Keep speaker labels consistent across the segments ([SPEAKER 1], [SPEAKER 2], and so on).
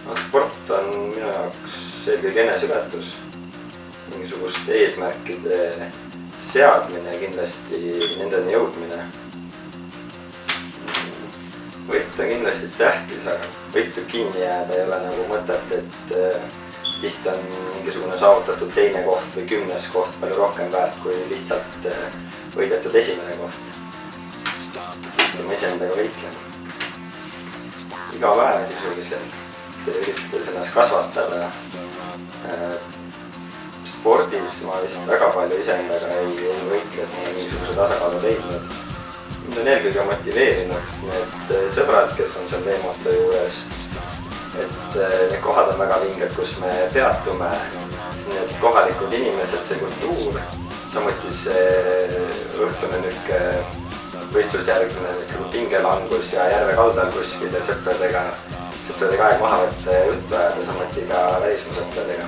[SPEAKER 1] No, sport on minu jaoks eelkõige eneseületus, mingisuguste eesmärkide seadmine ja kindlasti nendeni jõudmine. Võit on kindlasti tähtis, aga võitu kinni jääda ei ole nagu mõtet, et tihti on mingisugune saavutatud teine koht või 10. koht palju rohkem väärt kui lihtsalt võidetud esimene koht. Tihti ma iseendaga võitlen. Iga päev sisuliselt üritades ennast kasvatada. Spordis ma vist väga palju iseendaga ei võitle, et ma olen mingisuguse tasakaalu leidnud. Mind on eelkõige motiveerinud need sõbrad, kes on seal Veemoto juures. Et need kohad on väga vinged, kus me peatume, need kohalikud inimesed, see kultuur, samuti see õhtune võistlusjärgne pingelangus ja järve kaldal kuskil ja sõpradega aeg maha võtta ja juttu ajada, samuti ka välismaasõpradega.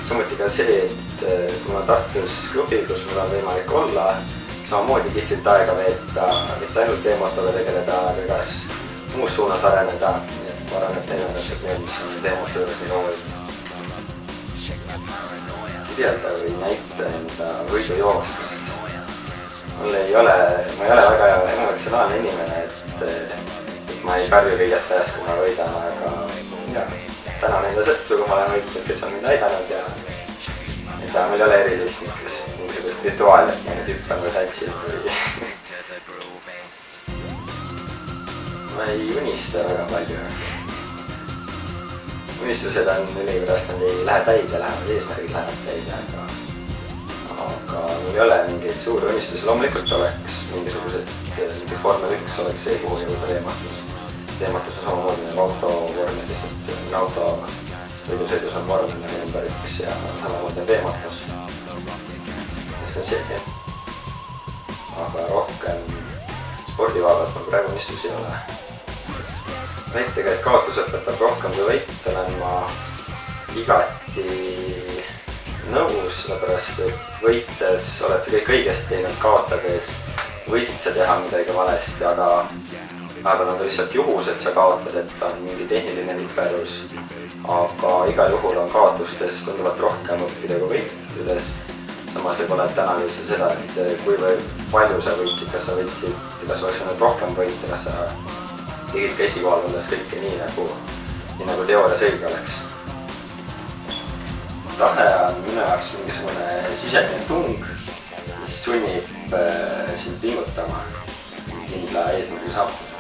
[SPEAKER 1] Samuti ka see, et kui ma Tartus klubi, kus mul on võimalik olla, samamoodi tihtilt aega veeta, mitte ainult Veemotoga tegeleda, aga kas muus suunas areneda, ma arvan, et neil on täpselt need, mis on Veemoto juures nii oluline. Kirjelda või näita enda võidujoostust. Ma ei ole väga emotsionaalne inimene, et ma ei pärvi kõigest väes, kui ma võidan, aga tänan enda sõpru, kui ma olen võitnud, kes on mind aidanud ja meil ei ole erilist mingisugust rituaali, et ma nüüd hüppan või tantsin või ma ei unista väga palju. Unistused on millegipärast, nad ei lähe täide, eesmärgid lähevad täide, aga mul ei ole mingeid suuri unistusi. Loomulikult oleks mingis vormel 1 oleks see, kuhu jõuda Veemotos. Veemotos on samamoodi nagu autovormelis, et auto võidusõidus on vormel number 1 ja samamoodi on Veemotos. See on see, aga rohkem spordivaalalt mul praegu unistusi ei ole. Näitega, et kaotus õpetab rohkem kui võit, olen ma igati nõus, sellepärast et võites oled sa kõik õigesti teinud, kaotades võisid sa teha midagi valesti, aga vahepeal on ka lihtsalt juhus, et sa kaotad, et on mingi tehniline viperus, aga igal juhul on kaotustes tunduvalt rohkem õppida kui võitudes. Samas võib olla, et analüüsi seda, et kui palju sa võitsid, kas oleks võinud rohkem võita, kas sa tegid ka esikohal olles kõike nii nagu teoorias õige oleks. Tahe on minu jaoks mingisugune sisemine tung, mis sunnib sind pingutama kindla eesmärgi saavutama.